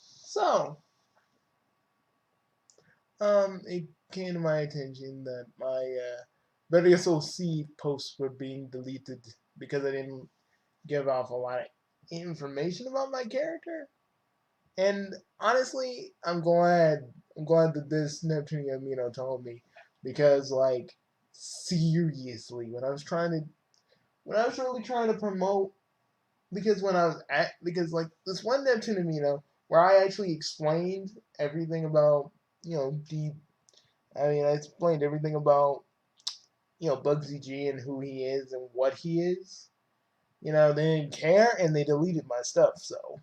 So, it came to my attention that my various OC posts were being deleted because I didn't give off a lot of information about my character. And honestly, I'm glad. I'm glad that this Neptunium, told me, because like seriously, when I was really trying to promote, because when I was at, because like this one Neptunium, where I actually explained everything about, deep. I mean, I explained everything about, Bugsy G and who he is and what he is. They didn't care and they deleted my stuff. So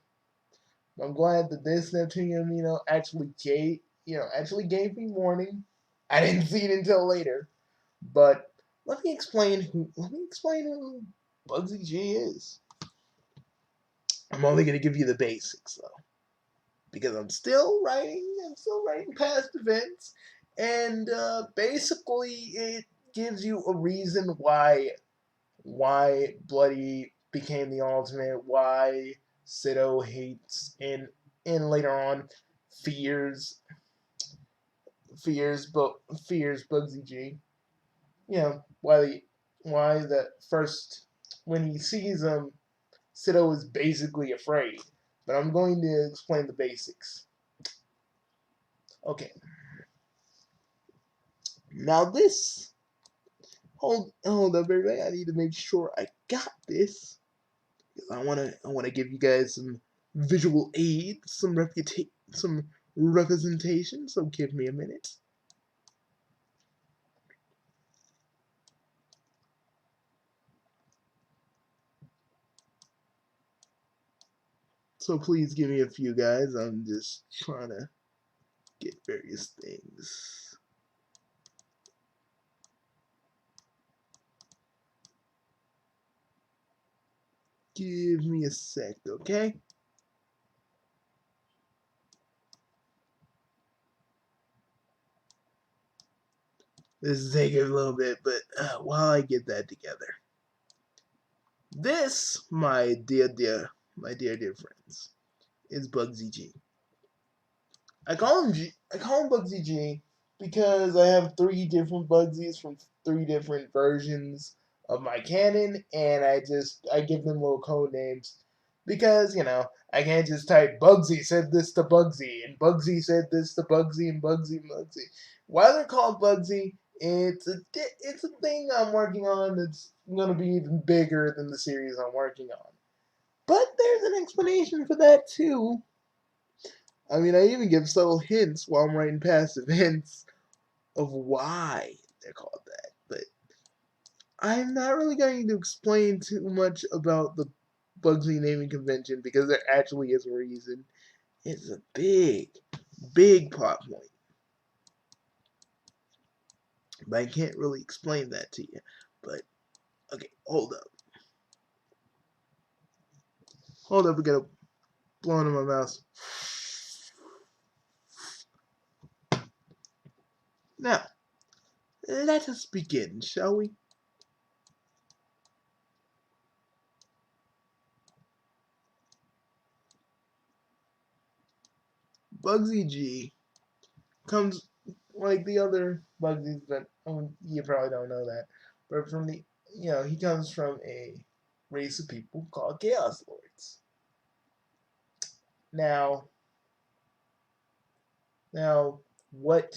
I'm glad that this Neptunium, actually gave me warning. I didn't see it until later, but let me explain who Bugsy G is. I'm only gonna give you the basics though, because I'm still writing past events, and basically it gives you a reason why Bloody became the ultimate, why Sido hates and later on fears but fears Bugsy G. Why that first when he sees him, Sido is basically afraid. But I'm going to explain the basics. Okay. Now this hold up everybody, I need to make sure I got this. I wanna give you guys some visual aid, some representation, so give me a minute. So please give me a few guys. I'm just trying to get various things. Give me a sec, okay? This is taking a little bit, but while I get that together, this, my dear friends, is Bugsy G. I call him Bugsy G because I have three different Bugsies from three different versions of my canon, and I give them little code names because I can't just type Bugsy said this to Bugsy and Bugsy said this to Bugsy and Bugsy. Why they're called Bugsy? It's a thing I'm working on that's gonna be even bigger than the series I'm working on. But there's an explanation for that too. I mean, I even give subtle hints while I'm writing past events of why they're called that. But I'm not really going to explain too much about the Bugsy naming convention because there actually is a reason. It's a big plot point. But I can't really explain that to you. But, okay, hold up. Hold up, we got a blowing in my mouth. Now, let us begin, shall we? Bugsy G comes like the other Bugsies, but you probably don't know that. But from he comes from a race of people called Chaos Lords. Now, now, what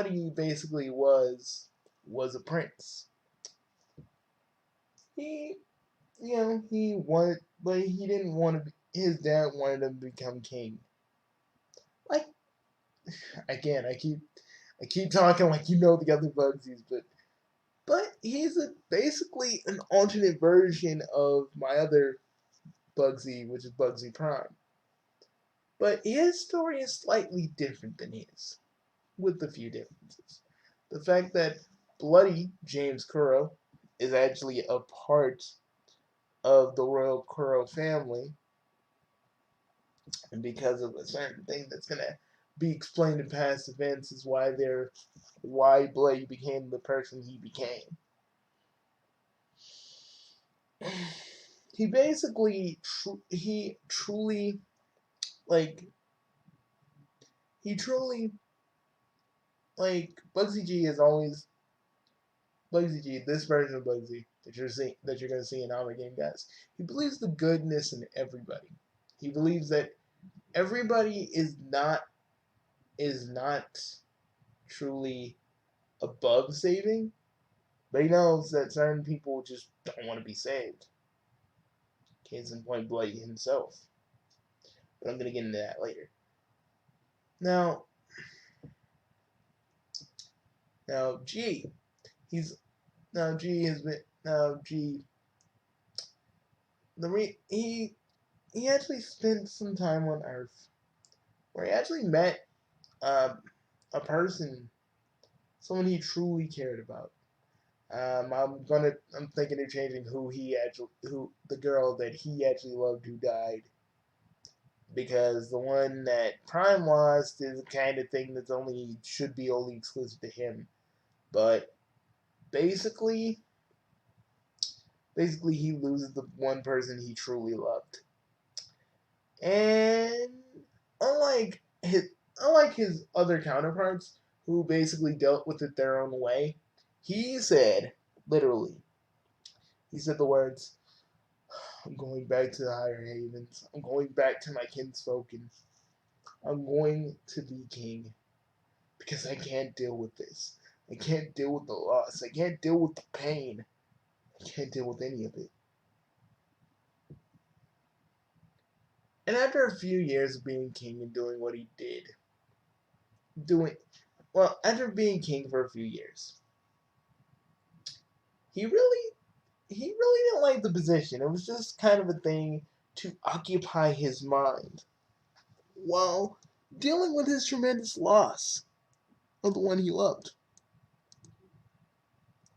he basically was a prince. He, he wanted, but he didn't want to. His dad wanted him to become king. Like again, I keep talking like the other Bugsies, but he's basically an alternate version of my other Bugsy, which is Bugsy Prime. But his story is slightly different than his, with a few differences. The fact that Bloody James Kuro is actually a part of the royal Kuro family, and because of a certain thing that's gonna be explained in past events, is why Bloody became the person he became. he basically he truly like he truly like Bugsy G is always Bugsy G. This version of Bugsy that you're gonna see in our game, guys. He believes the goodness in everybody. He believes that everybody is not truly above saving, but he knows that certain people just don't want to be saved. Case in point, Bloody himself. But I'm gonna get into that later. Now, now G, he's now G has been now G. He actually spent some time on Earth where he actually met a person, someone he truly cared about. I'm thinking of changing who the girl that he actually loved who died, because the one that Prime lost is the kind of thing that's only should be only exclusive to him. But basically, basically he loses the one person he truly loved, and unlike his unlike his other counterparts who basically dealt with it their own way, he said literally, he said the words, "I'm going back to the higher havens. I'm going back to my kinsfolk, and I'm going to be king because I can't deal with this. I can't deal with the loss. I can't deal with the pain. I can't deal with any of it." And after a few years of being king and doing what he did, doing well, after being king for a few years, he really he really didn't like the position. It was just kind of a thing to occupy his mind while dealing with his tremendous loss of the one he loved.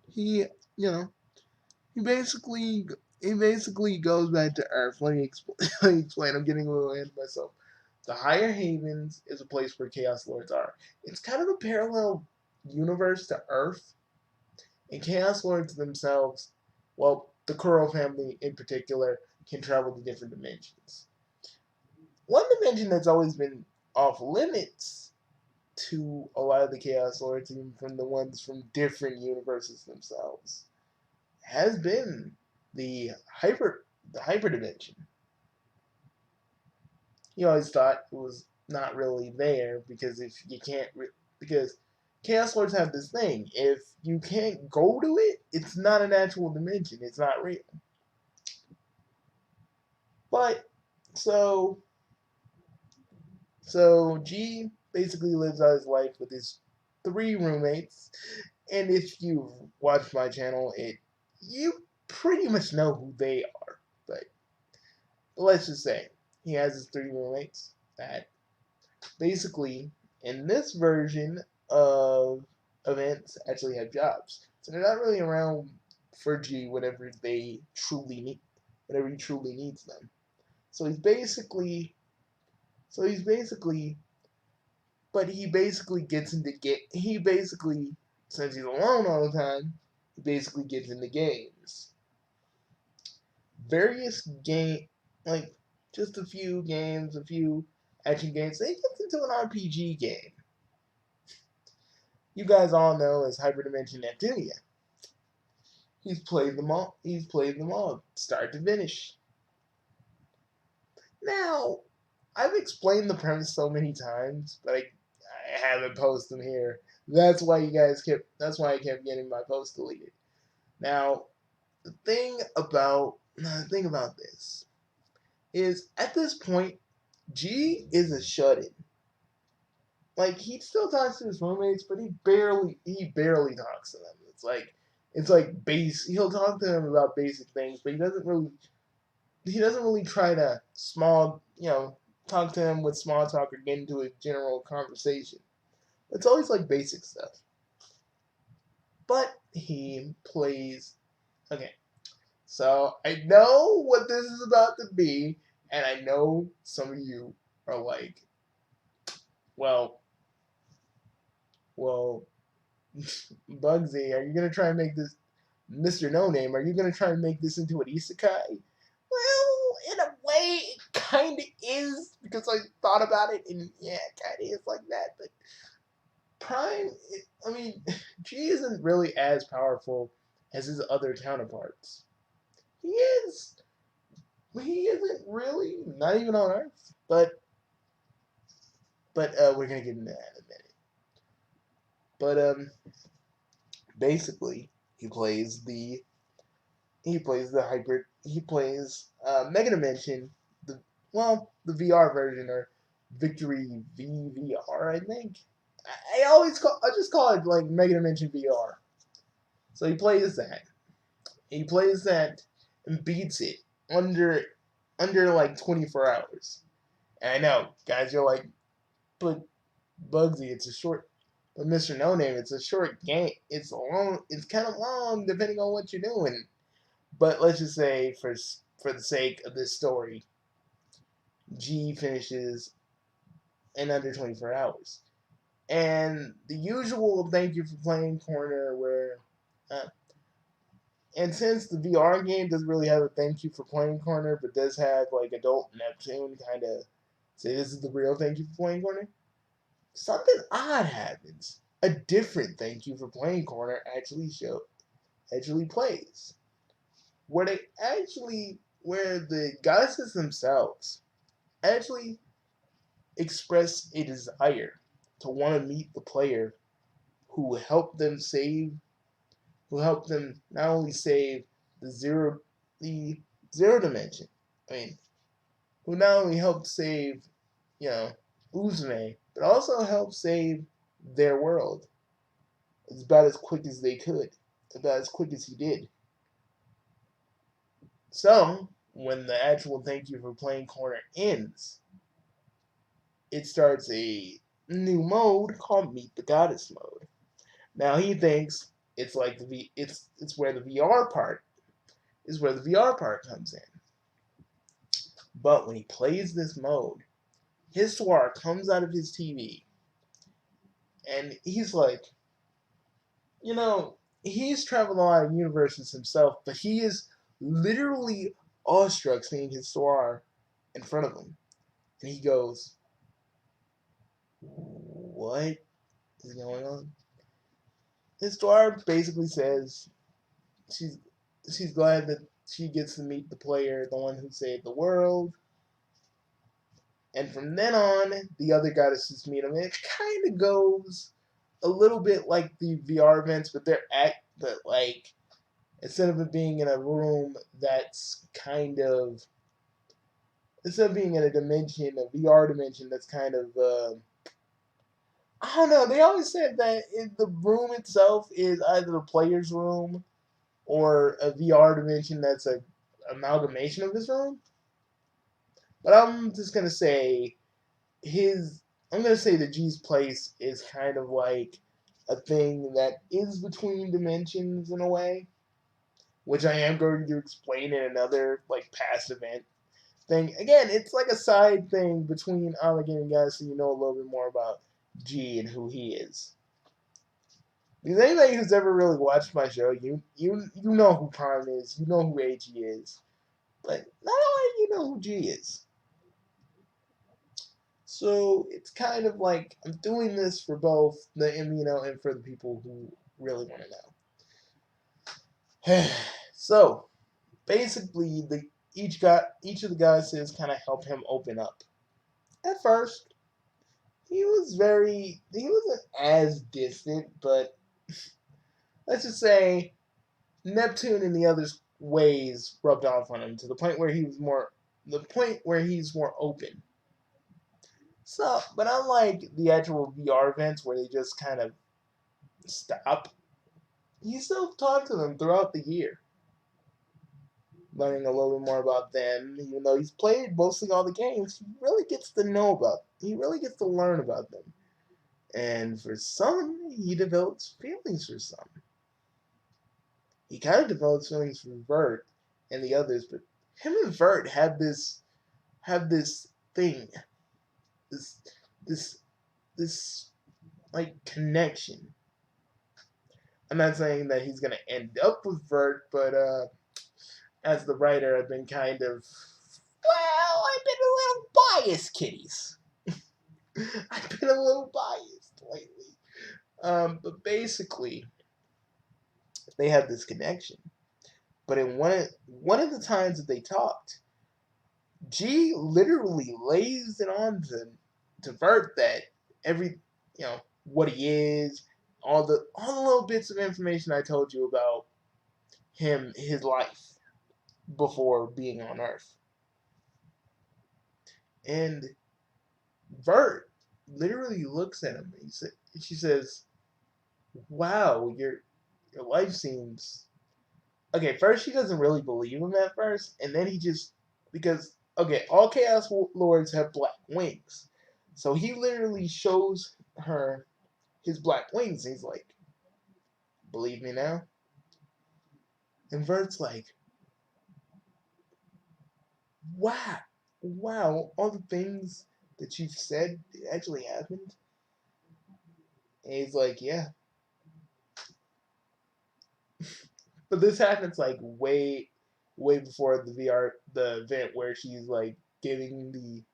He, you know, he basically he basically goes back to Earth. Let me explain. Let me explain. I'm getting a little ahead of myself. The Higher Havens is a place where Chaos Lords are. It's kind of a parallel universe to Earth, and Chaos Lords themselves, well, the Kuro family in particular, can travel to different dimensions. One dimension that's always been off limits to a lot of the Chaos Lords, even from the ones from different universes themselves, has been the hyper dimension. You always thought it was not really there because if you can't because Chaos Lords have this thing: if you can't go to it, it's not an actual dimension. It's not real. But so so G basically lives out his life with his three roommates, and if you've watched my channel, it you pretty much know who they are. But let's just say he has his three roommates that basically in this version of events actually have jobs. So they're not really around for G whenever he truly needs them. So he's basically but he basically gets into get he basically since he's alone all the time, he basically gets into games. Various game like just a few games, a few action games. So he gets into an RPG game you guys all know as Hyperdimension Neptunia. He's played them all. He's played them all, start to finish. Now, I've explained the premise so many times, but I haven't posted them here. That's why you guys kept. That's why I kept getting my post deleted. Now, the thing about this is at this point, G is a shut-in. Like he still talks to his roommates, but he barely talks to them. It's like base. He'll talk to them about basic things, but he doesn't really try to talk to them with small talk or get into a general conversation. It's always like basic stuff. But he plays. Okay, so I know what this is about to be, and I know some of you are like, well, well, Bugsy, are you gonna try and make this Mr. No Name? Are you gonna try and make this into an isekai? Well, in a way, it kind of is because I thought about it, and yeah, it kind of is like that. But Prime, I mean, G isn't really as powerful as his other counterparts. He is. He isn't really, not even on Earth. But we're gonna get into that in a minute. But basically, he plays the hybrid. He plays Mega Dimension, the the VR version or Victory VVR, I think. I just call it like Mega Dimension VR. So he plays that. He plays that and beats it under like 24 hours. And I know, guys, you're like, but Bugsy, it's a short. But Mr. No Name, it's a short game. It's long. It's kind of long depending on what you're doing. But let's just say, for the sake of this story, G finishes in under 24 hours. And the usual thank you for playing corner where, uh, and since the VR game doesn't really have a thank you for playing corner, but does have like adult Neptune kind of say this is the real thank you for playing corner, something odd happens. A different thank you for playing corner actually plays. Where the goddesses themselves actually express a desire to want to meet the player who helped them not only save the the zero dimension. I mean, who not only helped save, you know, Uzume, but also helped save their world. It's about as quick as they could, about as quick as he did. So, when the actual thank you for playing corner ends, it starts a new mode called Meet the Goddess mode. Now he thinks it's like it's where the VR part is where the VR part comes in. But when he plays this mode, his Swar comes out of his TV and he's like, he's traveled a lot of universes himself, but he is literally awestruck seeing his Swar in front of him. And he goes, what is going on? His Swar basically says she's she's glad that she gets to meet the player, the one who saved the world. And from then on, the other goddesses meet him. And it kind of goes a little bit like the VR events, but but like instead of it being in a room that's kind of instead of being in a dimension, a VR dimension that's kind of I don't know. They always said that the room itself is either the player's room or a VR dimension that's a amalgamation of his room. But I'm just gonna say his. I'm gonna say that G's place is kind of like a thing that is between dimensions in a way, which I am going to explain in another like past event thing. Again, it's like a side thing between Armageddon guys, so you know a little bit more about G and who he is. Because anybody who's ever really watched my show, you know who Prime is, you know who AG is, but not only you know who G is. So it's kind of like I'm doing this for both the Amino and for the people who really want to know. So basically, each of the guys says kind of help him open up. At first, he wasn't as distant, but let's just say Neptune and the others' ways rubbed off on him to the point where he's more open. So, but unlike the actual VR events where they just kind of stop, he still talked to them throughout the year, learning a little bit more about them. Even though he's played mostly all the games, he really gets to learn about them. And for some, he develops feelings for some. He kind of develops feelings for Vert and the others, but him and Vert have this thing, this this this like connection. I'm not saying that he's gonna end up with Vert, but as the writer, I've been kind of, well, I've been a little biased, kitties. I've been a little biased lately. But basically, they have this connection. But in one of the times that they talked, G literally lays it on to Vert that every what he is, all the little bits of information I told you about him, his life before being on Earth. And Vert literally looks at him. She says, "Wow, your life seems." Okay, first she doesn't really believe him at first, and then he just because okay, all Chaos Lords have black wings, so he literally shows her his black wings. And he's like, "Believe me now." And Vert's like, "Wow, wow, all the things that you've said actually happened." And he's like, "Yeah." But this happens like way before the event where she's like giving the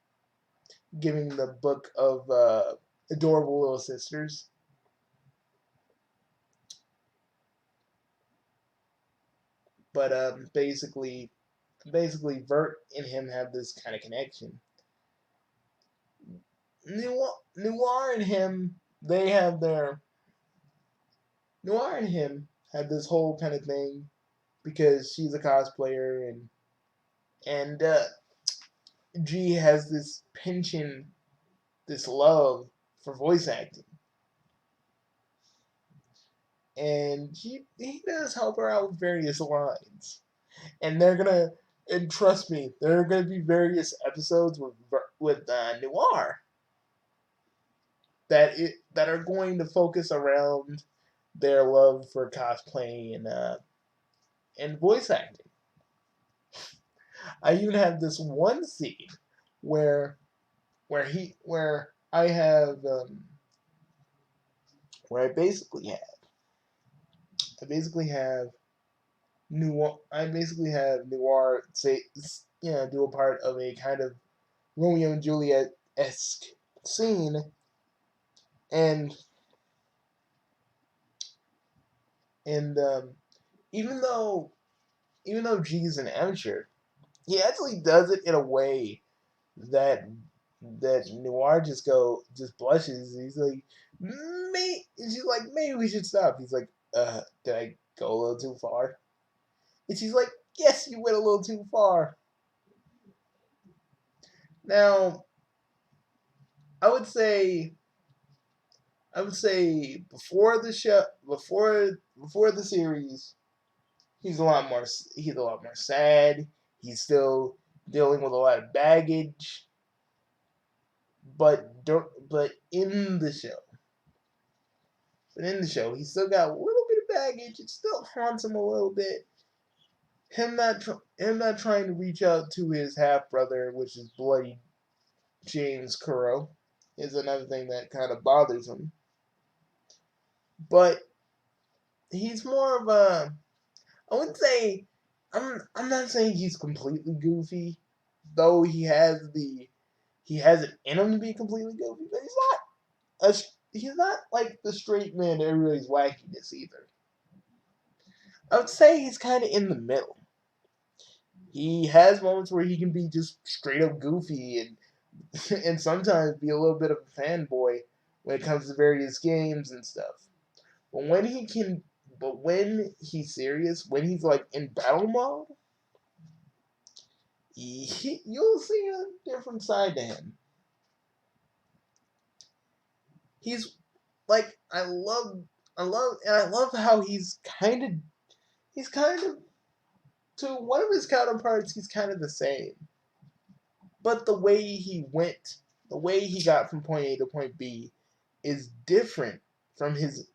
book of adorable little sisters. But basically Vert and him have this kind of connection. Noir and him, they have their Noir and him have this whole kind of thing because she's a cosplayer and G has this penchant, this love for voice acting, and he does help her out with various lines. And they're gonna and trust me, there are gonna be various episodes with Noir that are going to focus around their love for cosplay and voice acting. I even have this one scene where where I have where I basically have Noir say do a part of a kind of Romeo and Juliet esque scene, and and even though G's an amateur, he actually does it in a way that Noir just blushes. He's like, she's like, maybe we should stop. He's like, did I go a little too far? And she's like, yes, you went a little too far. Now, I would say before the show, before the series, he's a lot more sad. He's still dealing with a lot of baggage. But in the show, he's still got a little bit of baggage. It still haunts him a little bit. Him not trying to reach out to his half brother, which is Bloody James Kuro, is another thing that kind of bothers him. But he's more of a. I wouldn't say. I'm not saying he's completely goofy, though he has it in him to be completely goofy, but he's not like the straight man to everybody's wackiness either. I would say he's kind of in the middle. He has moments where he can be just straight up goofy and sometimes be a little bit of a fanboy when it comes to various games and stuff. But when he's serious, when he's like in battle mode, you'll see a different side to him. He's like I love how he's kind of to one of his counterparts. He's kind of the same, but the way he got from point A to point B, is different from his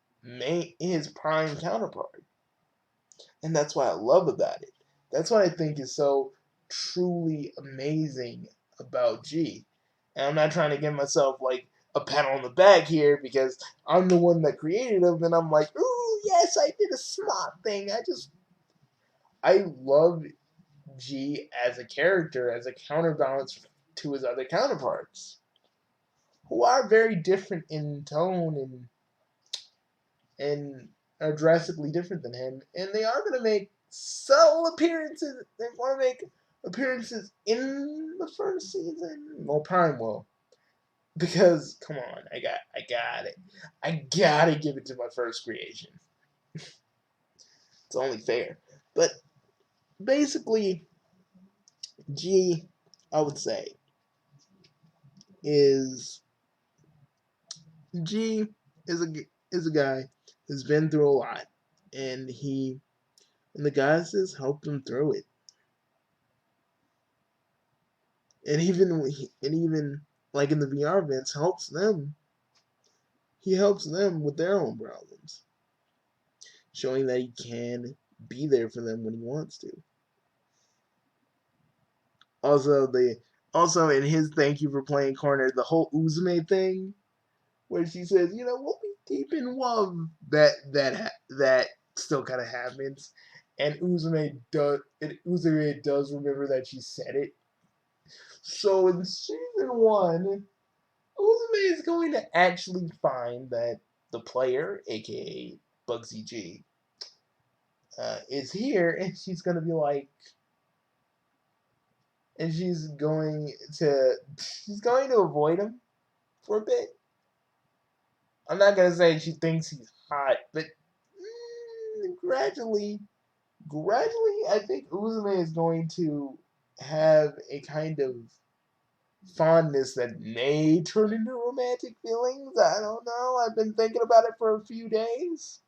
prime counterpart, and that's what I love about it. That's what I think is so truly amazing about G. And I'm not trying to give myself like a pat on the back here because I'm the one that created him, and I'm like, ooh, yes, I did a smart thing. I love G as a character, as a counterbalance to his other counterparts, who are very different in tone and are drastically different than him, and they are going to make subtle appearances. They want to make appearances in the first season. Well, Prime will, because come on, I gotta give it to my first creation. It's only fair. But basically, G, I would say, is G is a guy who's been through a lot, and the guys just helped him through it. And even like in the VR events, helps them. He helps them with their own problems, showing that he can be there for them when he wants to. Also, in his thank you for playing corner, the whole Uzume thing, where she says, we'll be deep in love. That still kind of happens, and Uzume does remember that she said it. So in season 1, Uzume is going to actually find that the player, aka Bugsy G, is here, and she's going to be like, and she's going to avoid him for a bit. I'm not gonna say she thinks he's hot, but gradually, I think Uzume is going to have a kind of fondness that may turn into romantic feelings. I don't know. I've been thinking about it for a few days.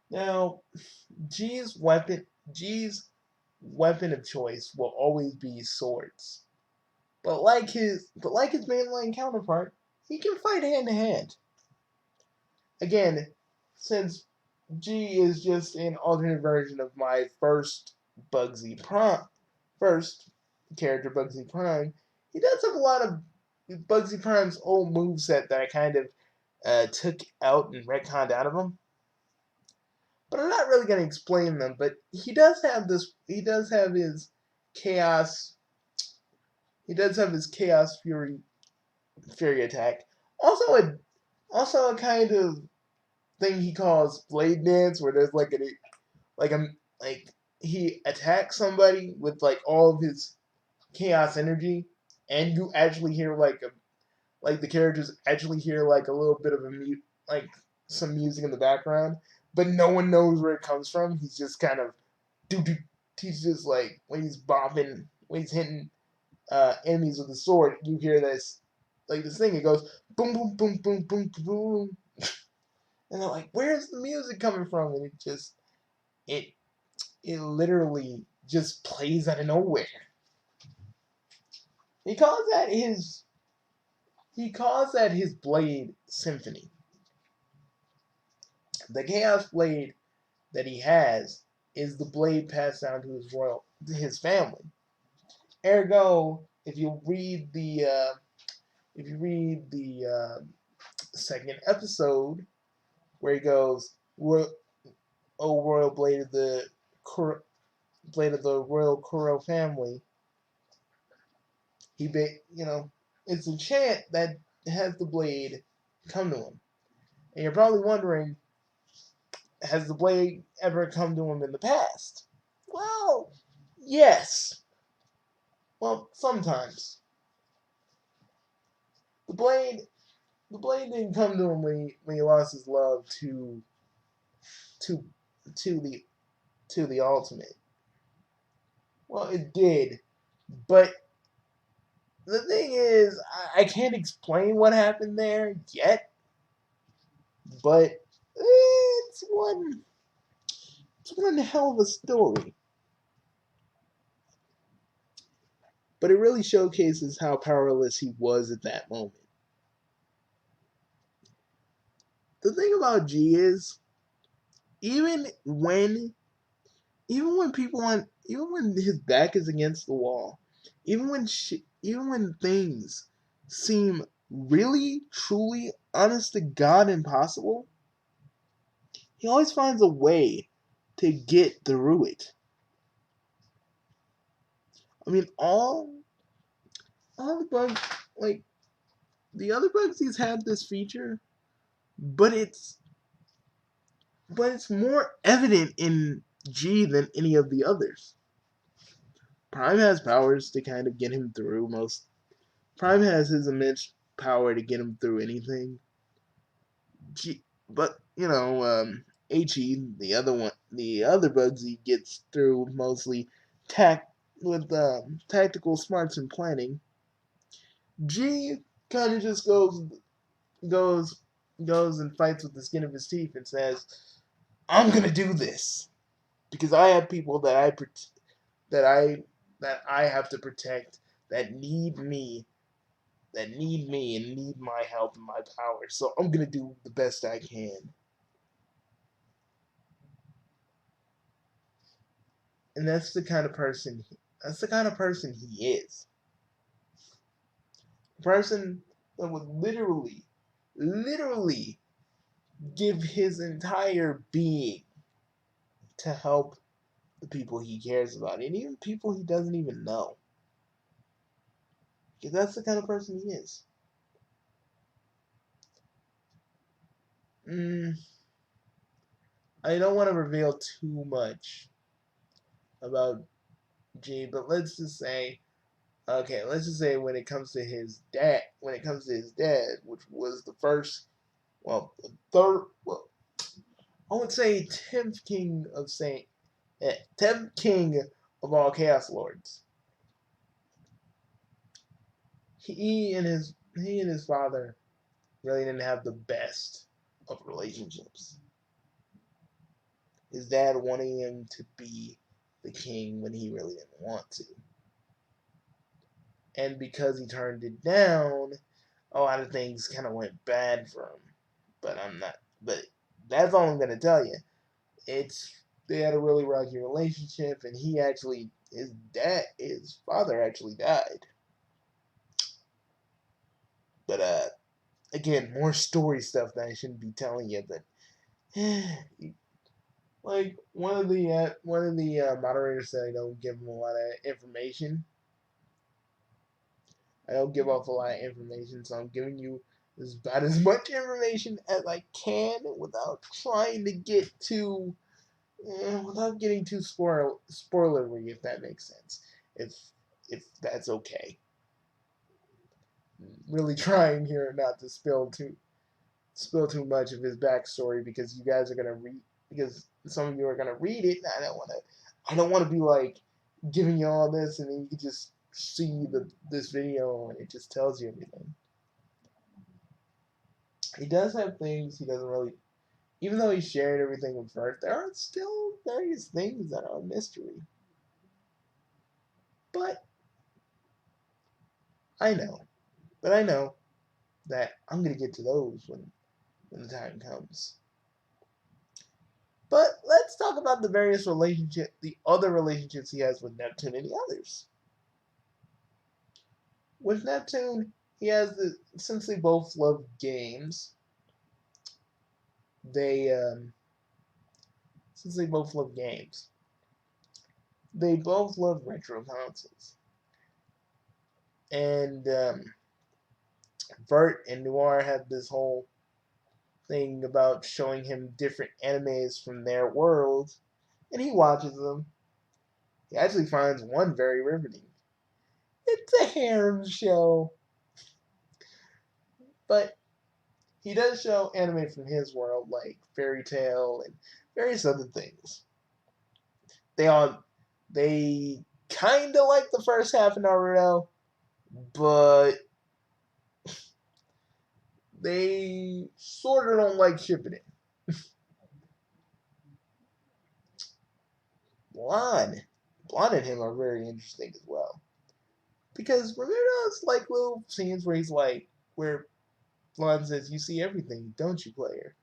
Now, G's weapon of choice will always be swords. But like his mainline counterpart, he can fight hand to hand. Again, since G is just an alternate version of my first character, Bugsy Prime, he does have a lot of Bugsy Prime's old moveset that I kind of took out and retconned out of him. But I'm not really going to explain them. But he does have his chaos. He does have his chaos fury attack. Also a kind of thing he calls blade dance, where there's like he attacks somebody with like all of his chaos energy, and you actually hear the characters actually hear like a little bit of like some music in the background, but no one knows where it comes from. He's just kind of he's just like when he's hitting enemies with a sword, you hear this thing. It goes boom boom boom boom boom boom, and they're like, "Where's the music coming from?" And it literally just plays out of nowhere. He calls that his blade symphony. The chaos blade that he has is the blade passed down to his family. Ergo, if you read the second episode where he goes, "Oh, royal blade of the royal Kuro family," it's a chant that has the blade come to him. And you're probably wondering, has the blade ever come to him in the past? Well, yes. Well, sometimes. The blade didn't come to him when he lost his love to the ultimate. Well, it did, but the thing is, I can't explain what happened there yet. But it's one hell of a story. But it really showcases how powerless he was at that moment. The thing about G is, even when his back is against the wall, even when things seem really, truly, honest to God impossible, he always finds a way to get through it. I mean, all the bugs, like the other Bugsies had this feature, but it's more evident in G than any of the others. Prime has powers to kind of get him through most. Prime has his immense power to get him through anything. But He, the other Bugsy gets through mostly tact with tactical smarts and planning. G kind of just goes goes and fights with the skin of his teeth and says, "I'm gonna do this because I have people that I that I have to protect that need me and need my help and my power. So I'm gonna do the best I can." And that's the kind of person he is. A person that would literally give his entire being to help the people he cares about, and even people he doesn't even know. Because that's the kind of person he is. Mm, I don't want to reveal too much about G, but let's just say when it comes to his dad, which was the first, well, the third, well, I would say 10th king of all Chaos Lords. He and his father really didn't have the best of relationships. His dad wanted him to be the king when he really didn't want to. And because he turned it down, a lot of things kind of went bad for him. But that's all I'm gonna tell you. It's They had a really rocky relationship, and his father actually died. But again, more story stuff that I shouldn't be telling you. But like one of the moderators said, I don't give him a lot of information. I don't give off a lot of information, so I'm giving you about as much information as I can without trying to get too, without getting too spoilery, if that makes sense. If if that's okay. Really trying here not to spill too much of his backstory because you guys are gonna read because some of you are gonna read it. And I don't want to be like giving you all this and then you can just see this video and it just tells you everything. He does have things he doesn't really, even though he shared everything with Vert, there are still various things that are a mystery. But I know, I know that I'm gonna get to those when the time comes. But let's talk about the other relationships he has with Neptune and the others. With Neptune, since they both love games, they since they both love games, they both love retro consoles. And Vert and Noir had this whole thing about showing him different animes from their world, and he watches them. He actually finds one very riveting. It's a harem show, but he does show anime from his world, like Fairy Tail and various other things. They all they kind of like the first half of Naruto, but they sort of don't like Shippuden. Blonde, Blonde and him are very interesting as well because remember those like little scenes where where Blonde says, "You see everything, don't you, player?"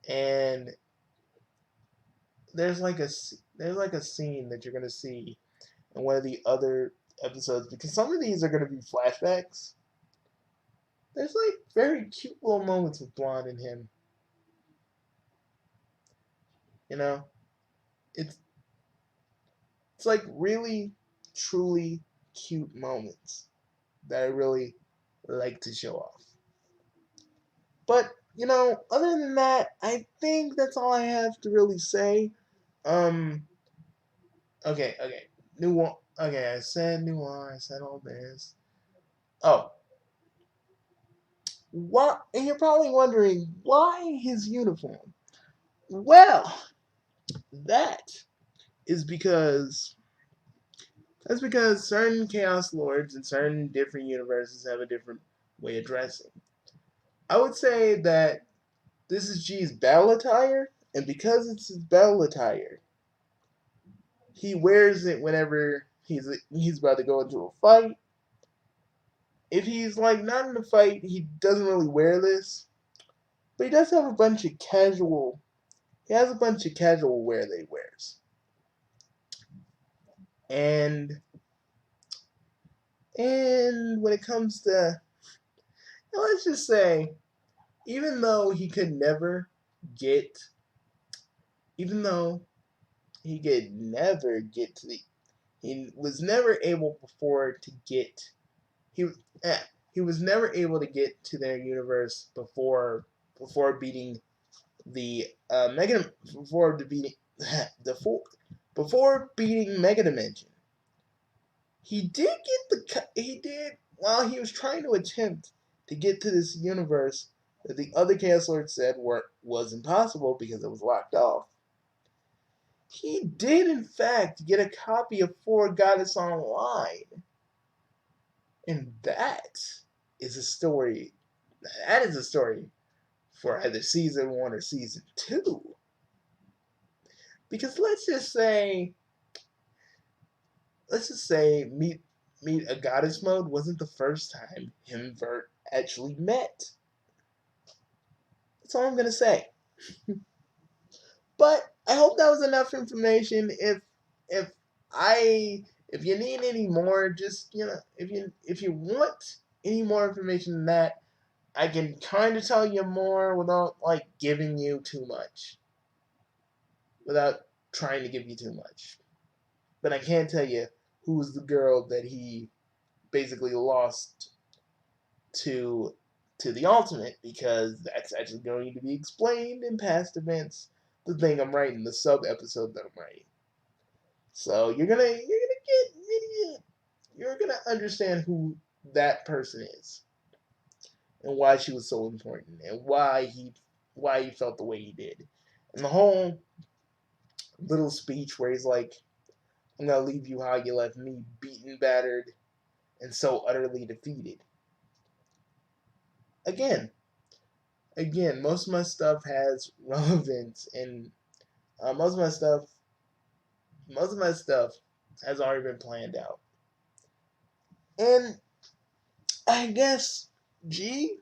And there's like a scene that you're gonna see in one of the other episodes because some of these are gonna be flashbacks. There's like very cute little moments with Blonde and him. You know, it's it's like really, truly cute moments that I really like to show off. But other than that, I think that's all I have to really say. Um, okay. New one. Okay, I said new one. I said all this. Oh, what? And you're probably wondering why his uniform. Well, that is because that's because certain Chaos Lords in certain different universes have a different way of dressing. I would say that this is G's battle attire, and because it's his battle attire, he wears it whenever he's about to go into a fight. If he's like not in a fight, he doesn't really wear this, but he does have a bunch of casual. He has a bunch of casual wear that he wears, and when it comes to, let's just say, even though he could never get, even though he could never get to the, he was never able before to get, he eh, he was never able to get to their universe before beating the Mega before beating the four, before beating Mega Dimension. He did get he did while he was trying to attempt to get to this universe that the other Chaos Lord said was impossible because it was locked off. He did in fact get a copy of For Goddess Online, and that is a story. That is a story for either season 1 or season 2. Because let's just say meet a goddess mode wasn't the first time him and Vert actually met. That's all I'm gonna say. But I hope that was enough information. If I if you need any more, just if you want any more information than that, I can kind of tell you more without like giving you too much, without trying to give you too much. But I can't tell you who's the girl that he basically lost to the ultimate, because that's actually going to be explained in past events. The thing I'm writing, the sub episode that I'm writing. So you're gonna understand who that person is and why she was so important and why he felt the way he did. And the whole little speech where he's like, "I'm gonna leave you how you left me, beaten, battered, and so utterly defeated." Again, most of my stuff has relevance, and uh, most of my stuff, most of my stuff has already been planned out. And I guess G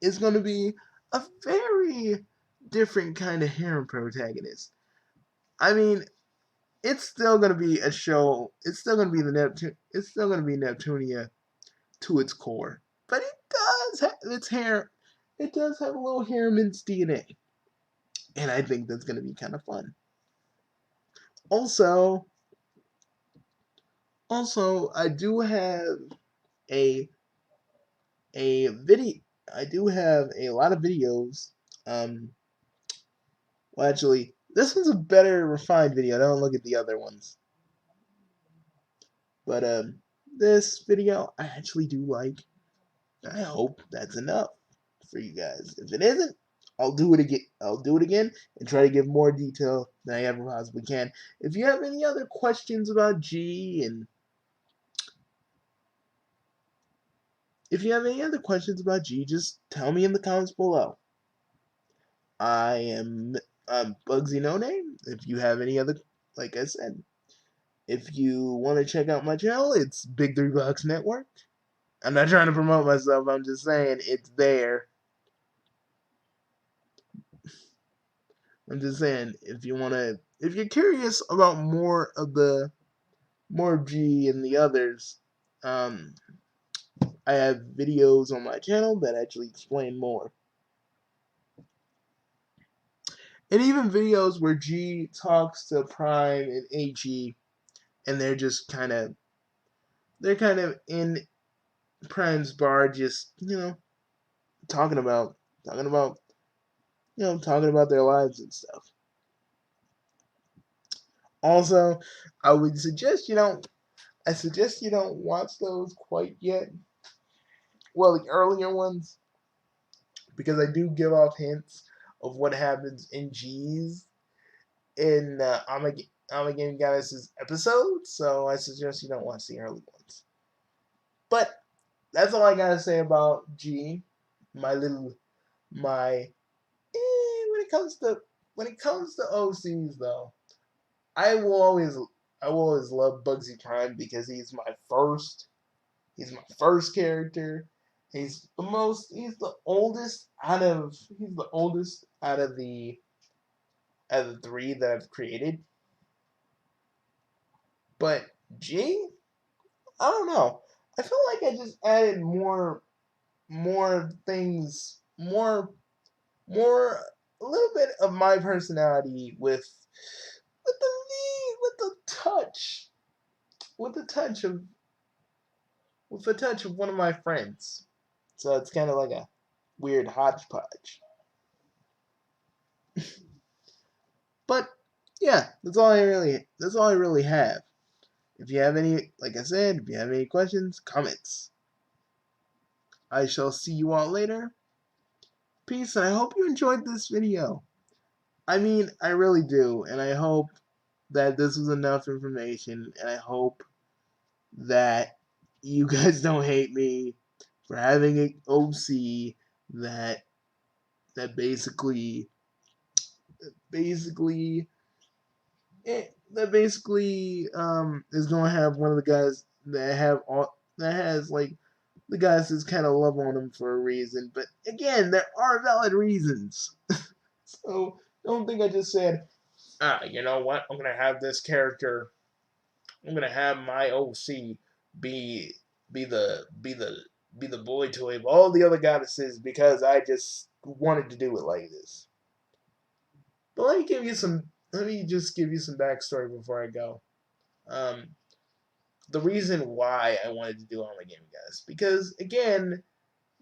is going to be a very different kind of harem protagonist. I mean, it's still going to be a show. It's still going to be the Neptune. It's still going to be Neptunia to its core, but it does have its hair. It does have a little harem in its DNA, and I think that's going to be kind of fun. Also, I do have a video. I do have a lot of videos. Um, well, actually, this one's a better refined video. Don't look at the other ones. But this video I actually do like. I hope that's enough for you guys. If it isn't, I'll do it again. I'll do it again and try to give more detail than I ever possibly can. If you have any other questions about G, and if you have any other questions about G, just tell me in the comments below. I am Bugsy No Name. If you have any other, like I said, if you want to check out my channel, it's Big 3 Box Network. I'm not trying to promote myself. I'm just saying it's there. I'm just saying if you're curious about more of G and the others, um, I have videos on my channel that actually explain more. and even videos where G talks to Prime and AG, and they're kind of in Prime's bar, just talking about talking about talking about their lives and stuff. Also, I would suggest you don't watch those quite yet. Well, the earlier ones, because I do give off hints of what happens in G's in Armageddon Goddess's episode, so I suggest you don't watch the early ones. But that's all I gotta say about G. My little my when it comes to OCs though, I will always I will always love Bugsy Prime because he's my first character. He's the oldest out of the three that I've created. But G, I don't know. I feel like I just added more things, more a little bit of my personality with the touch with the touch of with the touch of one of my friends. So it's kind of like a weird hodgepodge. But yeah, that's all I really have. If you have any, like I said, if you have any questions, comments, I shall see you all later. Peace, and I hope you enjoyed this video. I mean, I really do, and I hope that this was enough information, and I hope that you guys don't hate me for having an OC that that basically is gonna have one of the guys that has like the guys that's kind of love on him for a reason. But again, there are valid reasons. So don't think I just said, you know what? I'm gonna have this character. I'm gonna have my OC be be the be the be the boy toy of all the other goddesses because I just wanted to do it like this. But let me just give you some backstory before I go. Um, the reason why I wanted to do all my gaming guys because again,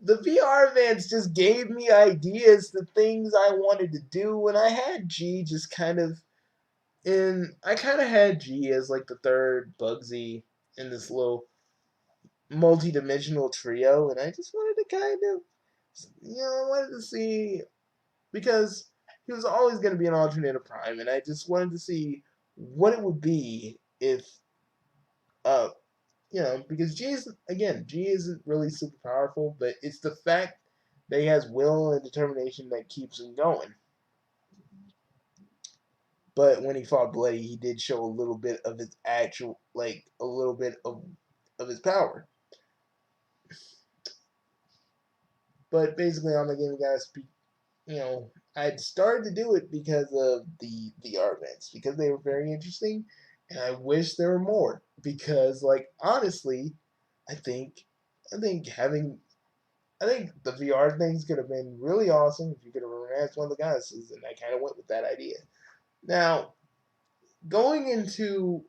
the VR events just gave me ideas, the things I wanted to do, and I had G just kind of I kind of had G as like the third Bugsy in this little multi-dimensional trio, and I just wanted to kind of, I wanted to see because he was always going to be an alternative prime, and I just wanted to see what it would be if, uh, because G isn't really super powerful, but it's the fact that he has will and determination that keeps him going. But when he fought Bloody, he did show a little bit of his actual, like a little bit of his power. But basically, I'm giving guys, I'd started to do it because of the VR events because they were very interesting, and I wish there were more because, like, honestly, I think, I think having, I think the VR things could have been really awesome if you could have romanced one of the goddesses, and I kind of went with that idea. Now, going into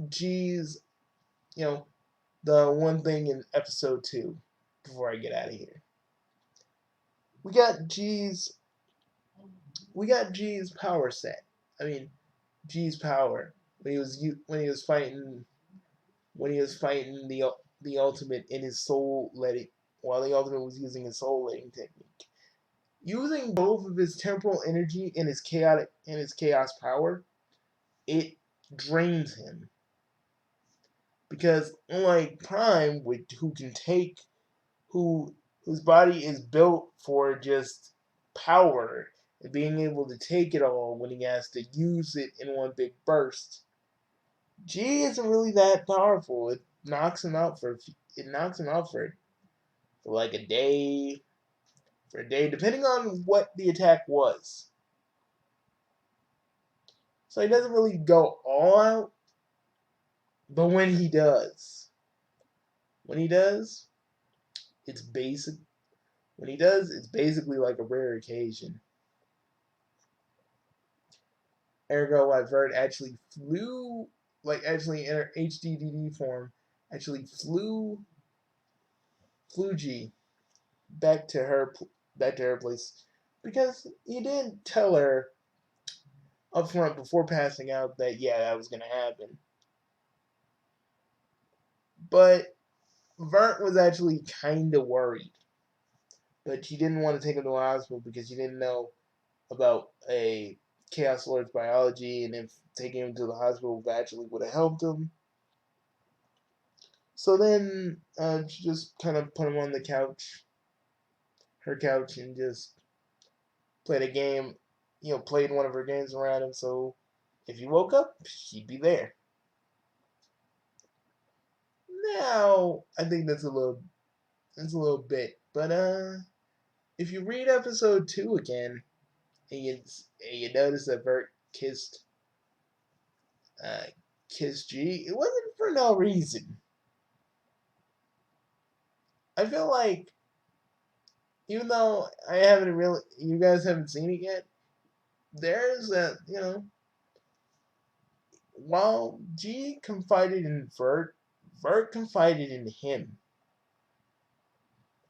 G's, you know, the one thing in episode 2 before I get out of here. We got G's power set. I mean, G's power when he was fighting the ultimate in his soul letting while the ultimate was using his soul letting technique. Using both of his temporal energy and his chaos power, it drains him. Because unlike Prime, who can take whose body is built for just power and being able to take it all when he has to use it in one big burst. G isn't really that powerful. It knocks him out for like a day, depending on what the attack was. So he doesn't really go all out, but when he does, it's basic. When he does, it's basically like a rare occasion. Ergo, why Vert actually flew, like actually in her HDDD form, actually flew G back to her place because he didn't tell her up front before passing out that yeah that was gonna happen. But Vert was actually kind of worried, but she didn't want to take him to a hospital because she didn't know about a Chaos Lord's biology, and if taking him to the hospital actually would have helped him. So then she just kind of put him on the couch, her couch, and just played a game, played one of her games around him. So if he woke up, she'd be there. Now I think that's a little bit, but if you read episode 2 again, and you notice that Bert uh, kissed G, it wasn't for no reason. I feel like even though you guys haven't seen it yet, there's that while G confided in Vert confided in him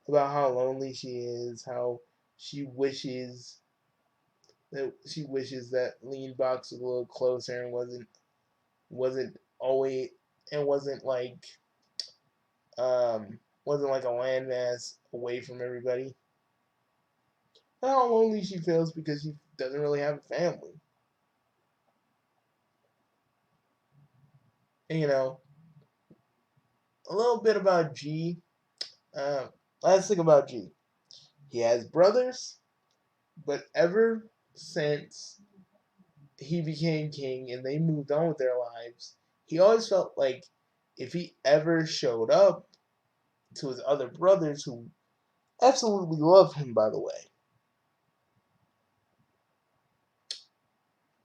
about how lonely she is, how she wishes that Lean Box was a little closer and wasn't always and wasn't like a landmass away from everybody. And how lonely she feels because she doesn't really have a family. And a little bit about G. Uh, last thing about G. He has brothers, but ever since he became king and they moved on with their lives, he always felt like if he ever showed up to his other brothers, who absolutely love him, by the way,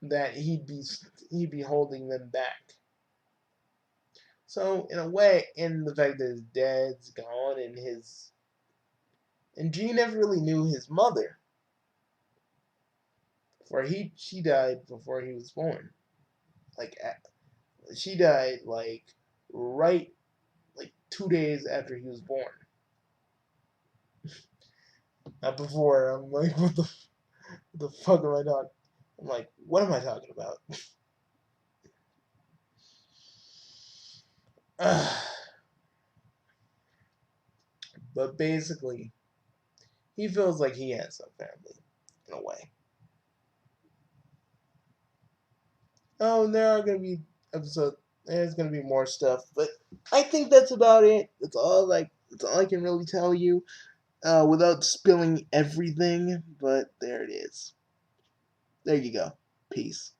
that he'd be holding them back. So in a way, in the fact that his dad's gone and G never really knew his mother, for she died before he was born. Like she died right 2 days after he was born. Not before. I'm like, what the fuck am I talking? I'm like, what am I talking about? But basically, he feels like he has some family in a way. Oh, episodes. There's gonna be more stuff, but I think that's about it. That's all I can really tell you, without spilling everything. But there it is. There you go. Peace.